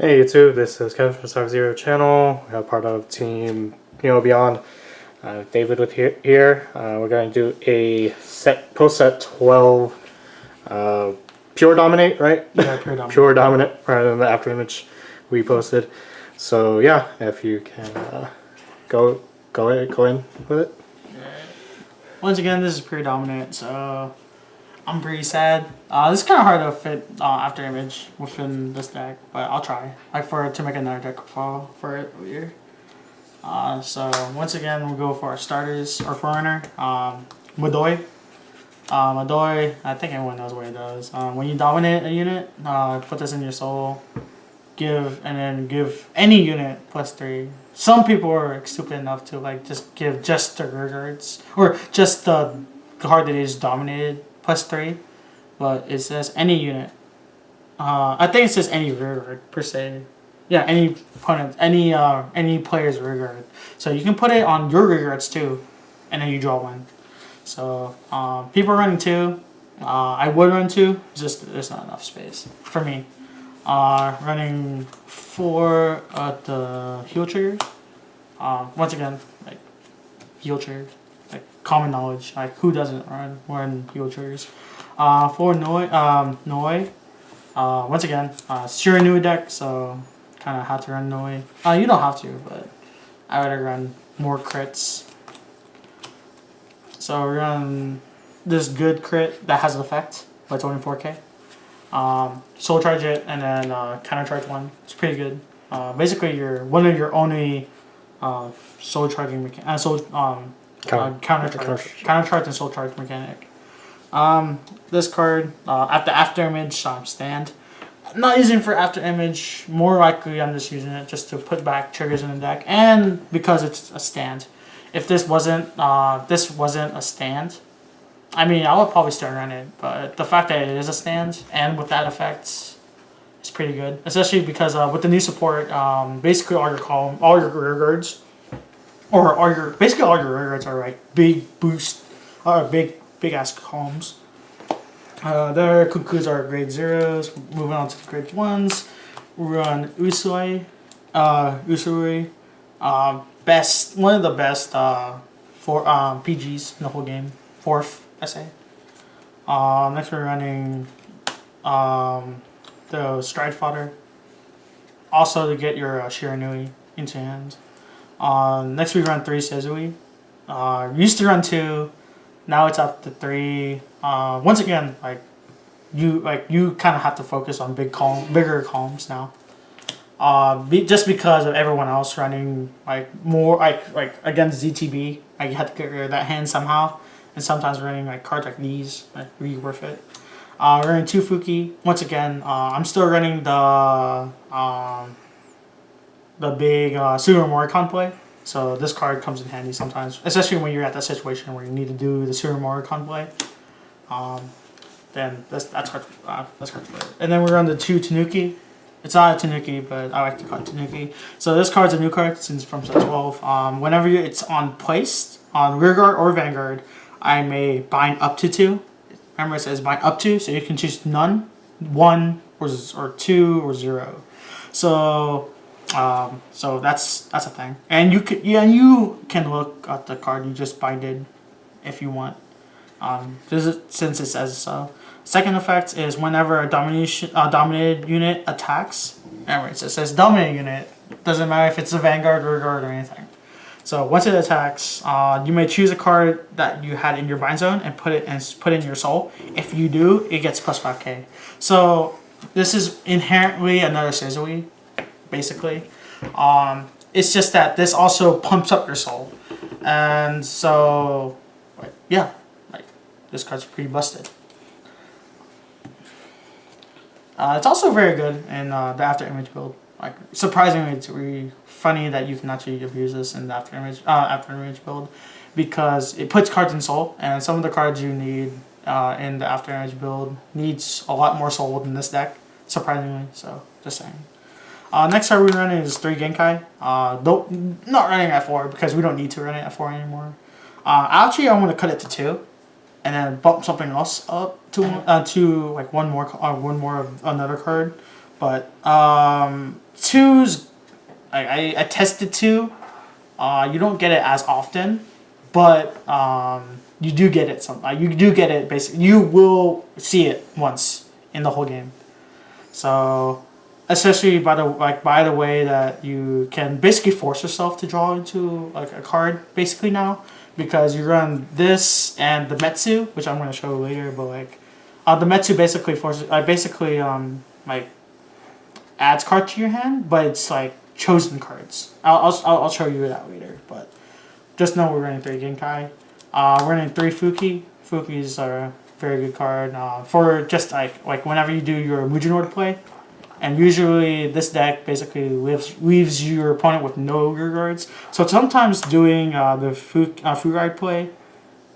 Hey YouTube, this is Kevin from Sub-Zero channel. We are part of Team Beyond. David with here. We're going to do a pro set 12 pure dominate, right? Yeah, pure dominate. Pure dominant rather than the after image we posted. So yeah, if you can go in with it. Once again, this is pure dominant, so I'm pretty sad. This is kind of hard to fit after image within this deck, but I'll try. To make another deck file for it over here. So once again, we'll go for our starters or forerunner. Madoi. Madoi, I think everyone knows what it does. When you dominate a unit, put this in your soul. Give any unit +3. Some people are stupid enough to just give just the rear guards or just the card that is dominated +3, but it says any unit. I think it says any rear guard per se. Yeah, any opponent, any player's rear guard. So you can put it on your rear guards too, and then you draw one. So people are running 2. I would run 2. Just there's not enough space for me. Running 4 at the heal triggers. Once again, heal triggers, common knowledge. Who doesn't run heal triggers? 4 Noi. Once again, it's your new deck, so kind of have to run Noi. You don't have to, but I would run more crits. So we're on this good crit that has an effect, but it's only 4K. Soul charge it and then counter charge 1. It's pretty good. Basically, you're one of your only soul charging counter charge and soul charge mechanic. This card after image stand. I'm not using it for after image. More likely, I'm just using it just to put back triggers in the deck, and because it's a stand. If this wasn't a stand, I mean, I would probably still run it, but the fact that it is a stand and with that effect is pretty good. Especially because with the new support, basically all your rear guards, or basically all your rear guards are big boost, big ass columns. Their cuckoos are grade 0s. Moving on to the grade 1s, we run Usui, one of the best for PGs in the whole game. 4th SA. Next we're running the Stride Fodder. Also to get your Shiranui into hand. Next we run 3 Sezui. Used to run 2, now it's up to 3. Once again, you kind of have to focus on bigger columns now. Just because of everyone else running more against ZTB, you have to get rid of that hand somehow. And sometimes running cards like these, really worth it. We're running 2 Fuki. Once again, I'm still running the big Super Moricon play. So this card comes in handy sometimes, especially when you're at that situation where you need to do the Super Moricon play. Then that's hard. That's hard. And then we're on the 2 Tanuki. It's not a Tanuki, but I like to call it Tanuki. So this card's a new card since from set 12. Whenever it's placed on Rearguard or Vanguard, I may bind up to 2. Remember, it says bind up to, so you can choose none, 1, or 2, or 0. So, that's a thing. And you can look at the card you just binded if you want. Since it says so. Second effect is whenever a dominated unit attacks. Anyways, it says dominated unit. Doesn't matter if it's a Vanguard, Rearguard, or anything. So once it attacks, you may choose a card that you had in your bind zone and put in your soul. If you do, it gets plus 5k. So this is inherently another Sezui, basically. It's just that this also pumps up your soul, and so yeah, this card's pretty busted. It's also very good in the after image build. Surprisingly, it's really funny that you can actually abuse this in the after image build, because it puts cards in soul, and some of the cards you need in the after image build needs a lot more soul than this deck, surprisingly. So just saying. Next card we're running is 3 Genkai. Not running at 4 because we don't need to run it at 4 anymore. Actually, I want to cut it to 2. And then bump something else up to one more of another card. But two's I tested two. You don't get it as often, but you do get it. You do get it. Basically, you will see it once in the whole game. So, especially by the way that you can basically force yourself to draw into like a card basically now, because you run this and the Metsu, which I'm going to show later. But like the Metsu basically forces like adds cards to your hand, but it's like chosen cards. I'll show you that later, but just know we're running 3 Genkai. We're running 3 Fuki. Fukis are a very good card for just like whenever you do your Mujinor play, and usually this deck basically leaves your opponent with no rear guards. So sometimes doing the Fugai play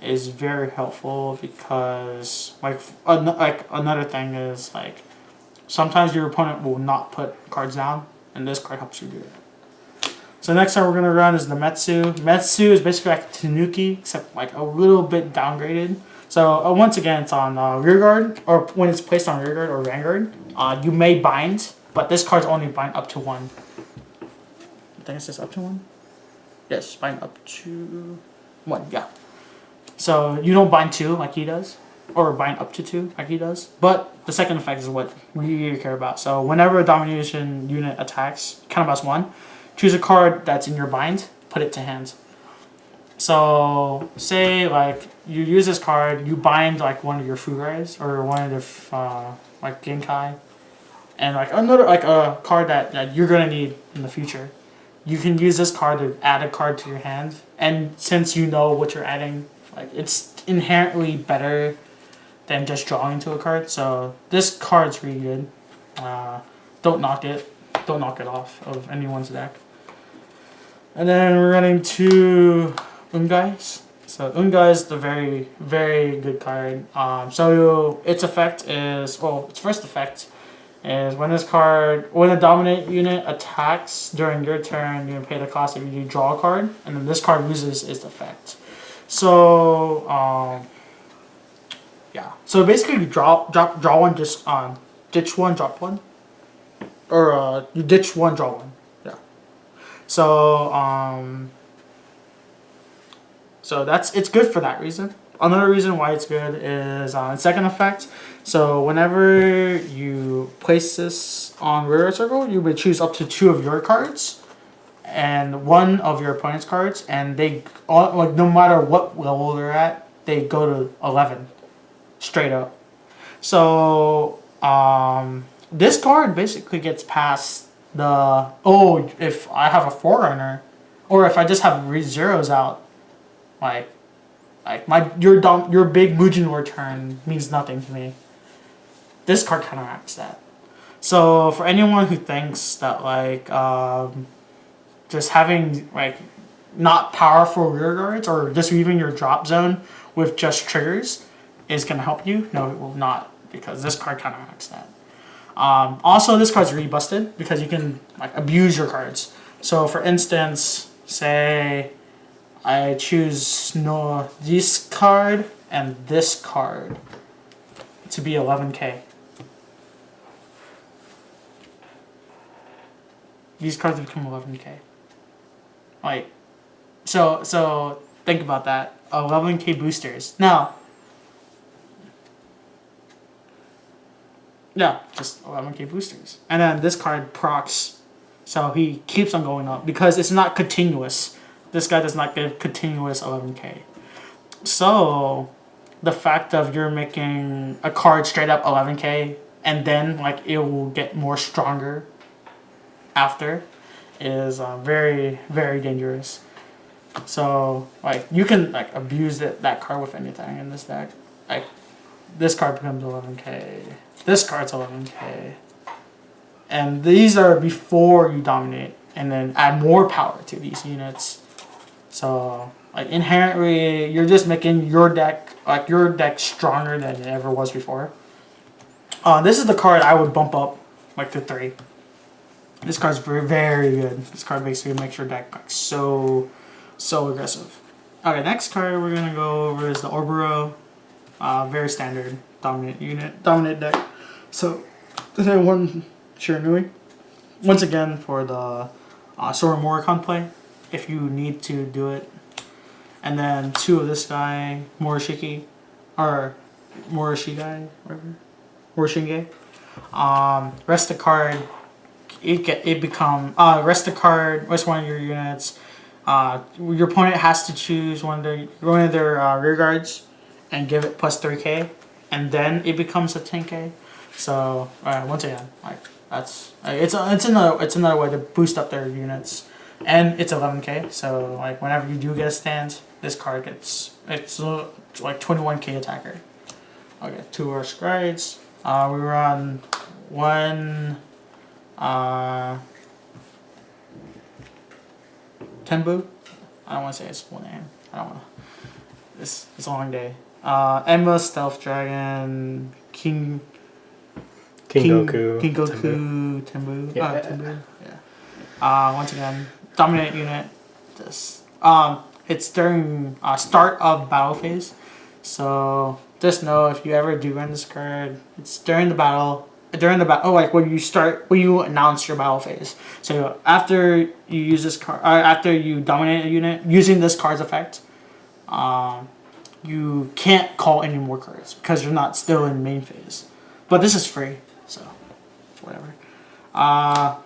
is very helpful, because like another thing is like sometimes your opponent will not put cards down, and this card helps you do that. So next card we're going to run is the Metsu. Metsu is basically like Tanuki, except like a little bit downgraded. So once again, it's on rear guard, or when it's placed on rear guard or Vanguard, you may bind, but this card's only bind up to 1. I think it says up to 1? Yes, bind up to 1, yeah. So you don't bind 2 like he does, or bind up to 2 like he does, but the second effect is what we really care about. So whenever a domination unit attacks, counterblast 1, choose a card that's in your bind, put it to hand. So say like you use this card, you bind like one of your Fugais or one of the like Genkai, and like another like a card that you're gonna need in the future. You can use this card to add a card to your hand, and since you know what you're adding, like it's inherently better than just drawing to a card. So this card's really good. Don't knock it off of anyone's deck. And then we're running 2 Ungais. So Ungai is the very, very good card. So its effect is, well, its first effect is when a dominate unit attacks during your turn, you can pay the cost if you draw a card, and then this card loses its effect. So yeah. So basically, you draw one, just ditch 1, drop 1, or you ditch 1, draw 1. Yeah. So so it's good for that reason. Another reason why it's good is its second effect. So whenever you place this on rear circle, you would choose up to 2 of your cards and 1 of your opponent's cards, and they all, like, no matter what level they're at, they go to 11 straight up. So this card basically gets past the if I have a Forerunner, or if I just have zeros out, like your big Mujinor turn means nothing to me. This card counteracts that. So for anyone who thinks that like just having like not powerful rear guards, or just leaving your drop zone with just triggers is gonna help you, no, it will not, because this card counteracts that. Also, this card's really busted because you can like abuse your cards. So for instance, say I choose this card and this card to be 11k. These cards become 11k. Like, so think about that. 11k boosters. Now, yeah, just 11k boosters. And then this card procs, so he keeps on going up because it's not continuous. This guy does not get continuous 11k. So the fact of you're making a card straight up 11k and then like it will get more stronger after is very, very dangerous. So like you can like abuse that card with anything in this deck. Like this card becomes 11k. This card's 11k. And these are before you dominate, and then add more power to these units. So like inherently you're just making your deck stronger than it ever was before. This is the card I would bump up like to 3. This card's very, very good. This card basically makes your deck like so aggressive. Okay, next card we're gonna go over is the Orbero. Very standard dominant deck. So there's only Shiranui. Once again, for the Sora Moricon play, if you need to do it. And then 2 of this guy, Morishiki, or Morishigai, whatever. Morishinge. Rest the card. Rest the card. Rest one of your units. Your opponent has to choose one of their rear guards, and give it plus 3k, and then it becomes a 10k. So once again, like it's another way to boost up their units, and it's 11k. So like whenever you do get a stand, this card gets like 21k attacker. Okay, 2 of our scrides. We run 1 Tenbu. I don't want to say his full name. I don't want to. It's a long day. Emma, Stealth Dragon, King Goku, Tenbu. Yeah. Tenbu. Yeah. Once again, dominant unit. It's during start of battle phase, so just know if you ever do run this card, it's during the battle. Like when you announce your battle phase. So after you use this card, after you dominate a unit using this card's effect, you can't call any more cards because you're not still in main phase. But this is free, so whatever.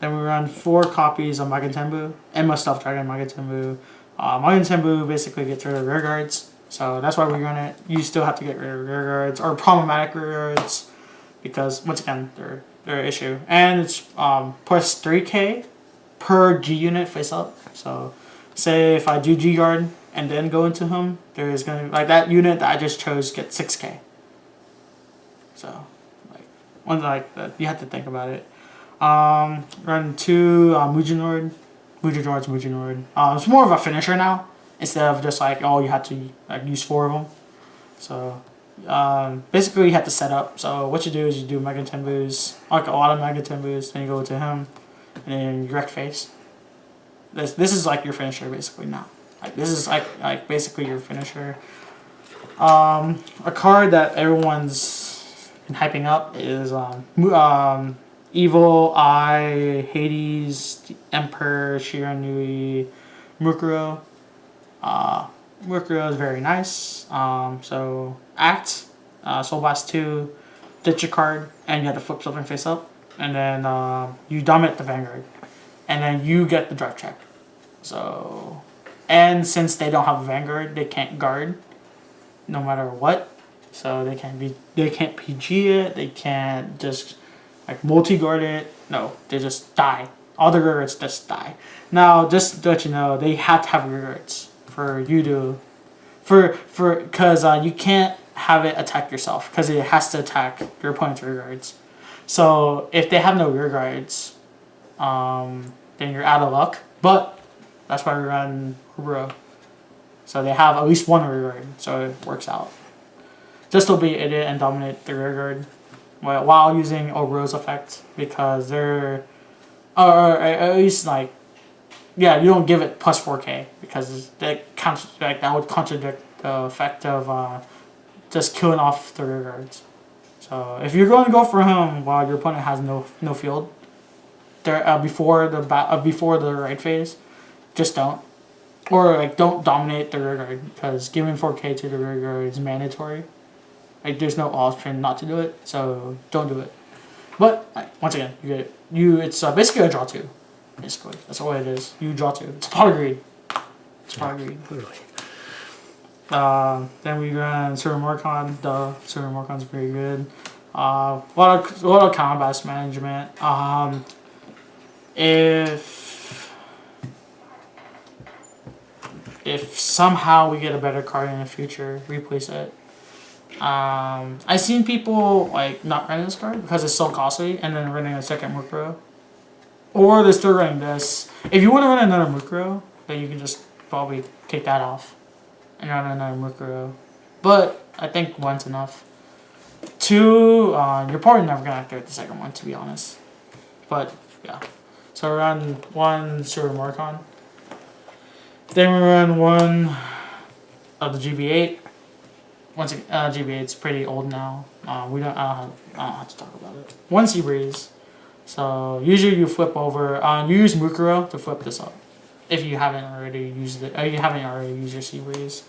Then we run 4 copies of Magentenbu, Emma Stealth Dragon Magentenbu. Magentenbu basically gets rid of rear guards, so that's why we run it. You still have to get rid of rear guards or problematic rear guards, because once again they're an issue, and it's plus 3k per G unit face up. So say if I do G guard and then go into him, there is gonna like that unit that I just chose get 6k. So like you have to think about it. Run 2 Mujinord. It's more of a finisher now instead of just like you had to like use 4 of them. So basically you have to set up. So what you do is you do Megatembus, like a lot of Megatembus, then you go to him, and then you direct face. This is like your finisher basically now. Like this is like basically your finisher. A card that everyone's been hyping up is Evil Eye, Hades, Emperor, Shiranui, Mukuro. Mukuro is very nice. So act, Soul Blast 2, ditch your card, and you have to flip something face up, and then you dominate the Vanguard, and then you get the drive check. So, and since they don't have a Vanguard, they can't guard, no matter what. So they can't PG it. They can't just like multi-guard it. No, they just die. All the rear guards just die. Now, just to let you know, they have to have rear guards for you to, because you can't have it attack yourself because it has to attack your opponent's rear guards. So if they have no rear guards, then you're out of luck. But that's why we run Ubro. So they have at least 1 rear guard, so it works out. Just to be idiot and dominate the rear guard while using Ubro's effect, because they're, or at least like, yeah, you don't give it plus 4k because that would contradict the effect of just killing off the rear guards. So if you're going to go for him while your opponent has no field, there before the right phase, just don't. Or like don't dominate the rear guard, because giving 4k to the rear guard is mandatory. Like there's no option not to do it, so don't do it. But like, once again, you get it. It's basically a draw 2. Basically, that's all it is. You draw 2. It's pot of greed. It's pot of greed. Literally. Then we run Super Morcon. Super Morcon's very good. A lot of combat management. If somehow we get a better card in the future, replace it. I've seen people like not running this card because it's so costly, and then running a second Mukuro. Or they're still running this. If you want to run another Mukuro, then you can just probably take that off and run another Mukuro. But I think 1's enough. 2, you're probably never gonna activate the second one, to be honest. But yeah, so we run 1 Super Morcon. Then we run 1 of the GB8. Once GB8's pretty old now. I don't have to talk about it. 1 Seabreeze. So usually you flip over. You use Mukuro to flip this up, if you haven't already used it. You haven't already used your Sea Breeze.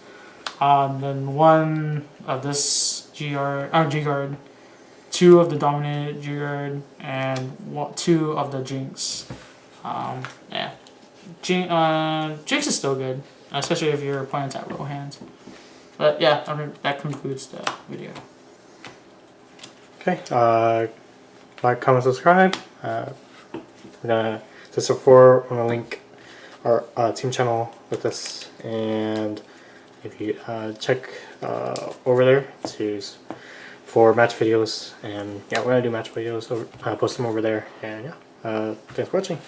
Then one of this G Guard, two of the Dominant G Guard, and two of the Jinx. Yeah, Jinx is still good, especially if your opponent's at low hands. But yeah, I think that concludes the video. Okay, like, comment, subscribe. We're gonna just before I'm gonna link our team channel with this, and if you check over there for match videos, and yeah, we're gonna do match videos. Post them over there, and yeah, thanks for watching.